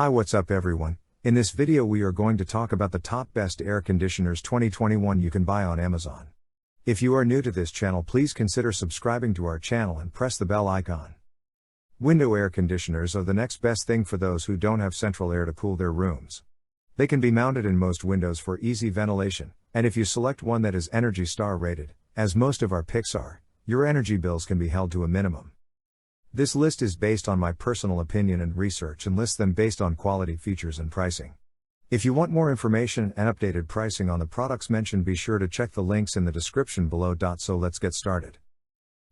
Hi, what's up everyone? In this video we are going to talk about the top best air conditioners 2021 you can buy on Amazon. If you are new to this channel, please consider subscribing to our channel and press the bell icon. Window air conditioners are the next best thing for those who don't have central air to cool their rooms. They can be mounted in most windows for easy ventilation, and if you select one that is ENERGY STAR rated, as most of our picks are, your energy bills can be held to a minimum. This list is based on my personal opinion and research and lists them based on quality, features and pricing. If you want more information and updated pricing on the products mentioned, be sure to check the links in the description below. So let's get started.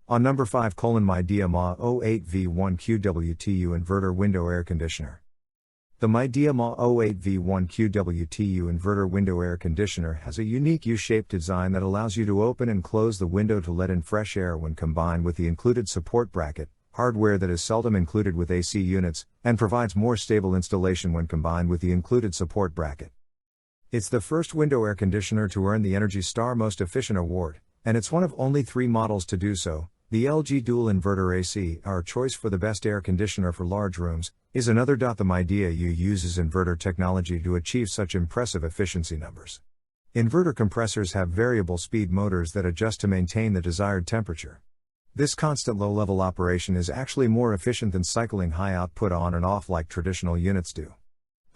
On number 5, Midea MA08V1QWTU Inverter Window Air Conditioner. The Midea MA08V1QWTU Inverter Window Air Conditioner has a unique U-shaped design that allows you to open and close the window to let in fresh air when combined with the included support bracket, hardware that is seldom included with AC units, and provides more stable installation when combined with the included support bracket. It's the first window air conditioner to earn the ENERGY STAR Most Efficient Award, and it's one of only 3 models to do so. The LG Dual Inverter AC, our choice for the best air conditioner for large rooms, is another. The Midea U uses inverter technology to achieve such impressive efficiency numbers. Inverter compressors have variable speed motors that adjust to maintain the desired temperature. This constant low-level operation is actually more efficient than cycling high output on and off like traditional units do.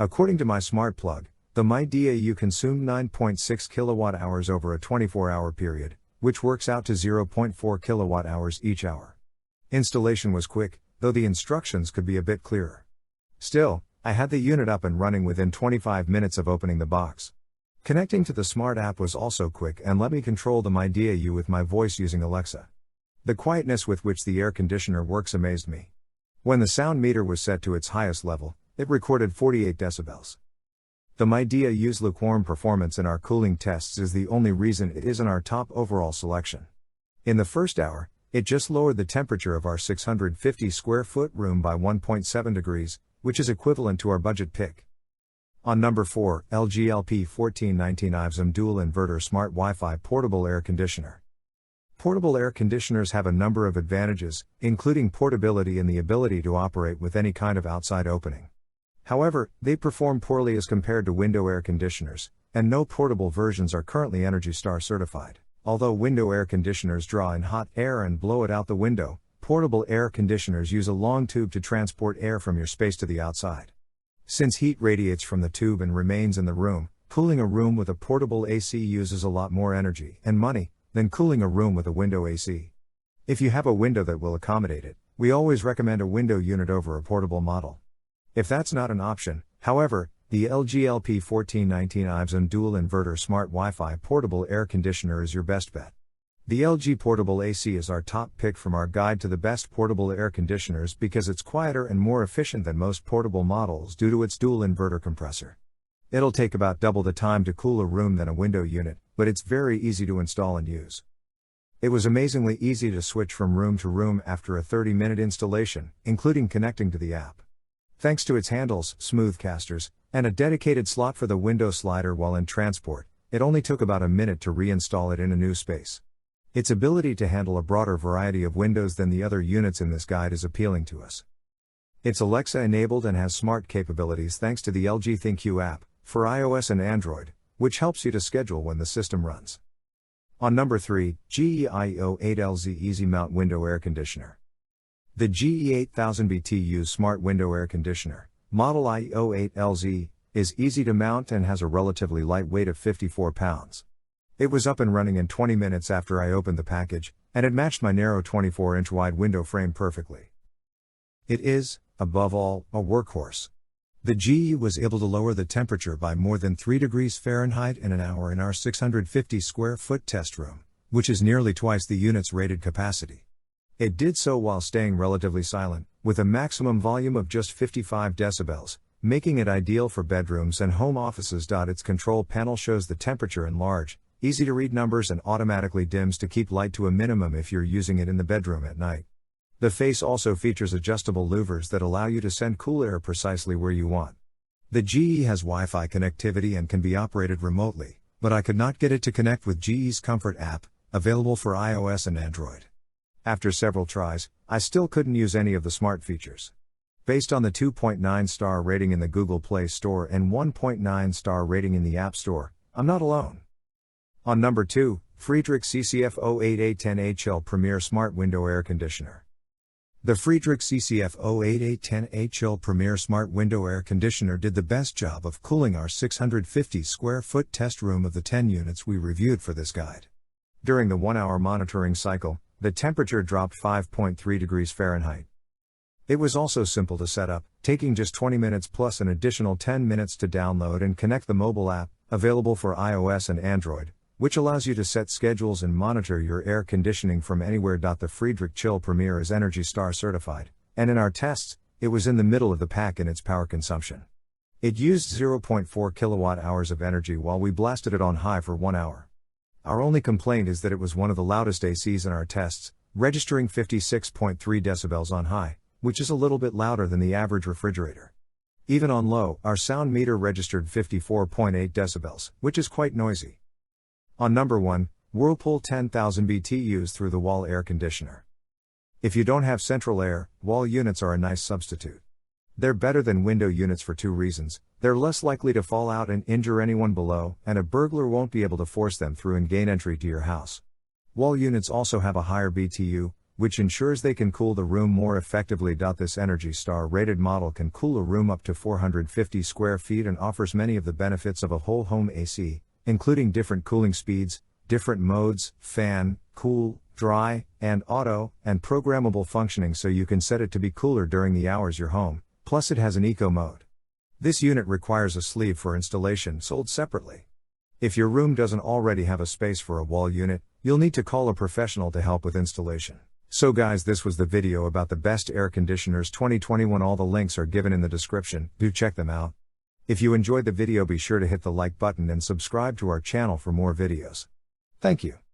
According to my smart plug, the Midea U consumed 9.6 kilowatt-hours over a 24-hour period, which works out to 0.4 kilowatt-hours each hour. Installation was quick, though the instructions could be a bit clearer. Still, I had the unit up and running within 25 minutes of opening the box. Connecting to the smart app was also quick and let me control the Midea U with my voice using Alexa. The quietness with which the air conditioner works amazed me. When the sound meter was set to its highest level, it recorded 48 decibels. The Midea U's lukewarm performance in our cooling tests is the only reason it isn't our top overall selection. In the first hour, it just lowered the temperature of our 650 square foot room by 1.7 degrees, which is equivalent to our budget pick. On number 4, LG LP1419 IVZM Dual Inverter Smart Wi-Fi Portable Air Conditioner. Portable air conditioners have a number of advantages, including portability and the ability to operate with any kind of outside opening. However, they perform poorly as compared to window air conditioners, and no portable versions are currently ENERGY STAR certified. Although window air conditioners draw in hot air and blow it out the window, portable air conditioners use a long tube to transport air from your space to the outside. Since heat radiates from the tube and remains in the room, cooling a room with a portable AC uses a lot more energy and money than cooling a room with a window AC. If you have a window that will accommodate it, we always recommend a window unit over a portable model. If that's not an option, however, the LG LP1419 IVZM Dual Inverter Smart Wi-Fi Portable Air Conditioner is your best bet. The LG Portable AC is our top pick from our guide to the best portable air conditioners because it's quieter and more efficient than most portable models due to its dual inverter compressor. It'll take about double the time to cool a room than a window unit, but it's very easy to install and use. It was amazingly easy to switch from room to room after a 30-minute installation, including connecting to the app. Thanks to its handles, smooth casters, and a dedicated slot for the window slider while in transport, it only took about a minute to reinstall it in a new space. Its ability to handle a broader variety of windows than the other units in this guide is appealing to us. It's Alexa enabled and has smart capabilities thanks to the LG ThinQ app for iOS and Android, which helps you to schedule when the system runs. On number 3, GE IE08LZ Easy Mount Window Air Conditioner. The GE8000BTU Smart Window Air Conditioner, model IE08LZ, is easy to mount and has a relatively light weight of 54 pounds. It was up and running in 20 minutes after I opened the package, and it matched my narrow 24-inch wide window frame perfectly. It is, above all, a workhorse. The GE was able to lower the temperature by more than 3 degrees Fahrenheit in an hour in our 650 square foot test room, which is nearly twice the unit's rated capacity. It did so while staying relatively silent, with a maximum volume of just 55 decibels, making it ideal for bedrooms and home offices. Its control panel shows the temperature in large, easy to read numbers and automatically dims to keep light to a minimum if you're using it in the bedroom at night. The face also features adjustable louvers that allow you to send cool air precisely where you want. The GE has Wi-Fi connectivity and can be operated remotely, but I could not get it to connect with GE's Comfort app, available for iOS and Android. After several tries, I still couldn't use any of the smart features. Based on the 2.9-star rating in the Google Play Store and 1.9-star rating in the App Store, I'm not alone. On number 2, Friedrich CCF 08810HL Premier Smart Window Air Conditioner. The Friedrich CCF 08810HL Premier Smart Window Air Conditioner did the best job of cooling our 650 square foot test room of the 10 units we reviewed for this guide. During the 1-hour monitoring cycle, the temperature dropped 5.3 degrees Fahrenheit. It was also simple to set up, taking just 20 minutes plus an additional 10 minutes to download and connect the mobile app, available for iOS and Android, which allows you to set schedules and monitor your air conditioning from anywhere. The Friedrich Chill Premier is ENERGY STAR certified, and in our tests, it was in the middle of the pack in its power consumption. It used 0.4 kilowatt hours of energy while we blasted it on high for 1 hour. Our only complaint is that it was one of the loudest ACs in our tests, registering 56.3 decibels on high, which is a little bit louder than the average refrigerator. Even on low, our sound meter registered 54.8 decibels, which is quite noisy. On number 1, Whirlpool 10,000 BTUs through the wall air conditioner. If you don't have central air, wall units are a nice substitute. They're better than window units for 2 reasons: they're less likely to fall out and injure anyone below, and a burglar won't be able to force them through and gain entry to your house. Wall units also have a higher BTU, which ensures they can cool the room more effectively. This ENERGY STAR rated model can cool a room up to 450 square feet and offers many of the benefits of a whole home AC, including different cooling speeds, different modes, fan, cool, dry, and auto, and programmable functioning so you can set it to be cooler during the hours you're home, plus it has an eco mode. This unit requires a sleeve for installation, sold separately. If your room doesn't already have a space for a wall unit, you'll need to call a professional to help with installation. So guys, this was the video about the best air conditioners 2021. All the links are given in the description, do check them out. If you enjoyed the video, be sure to hit the like button and subscribe to our channel for more videos. Thank you.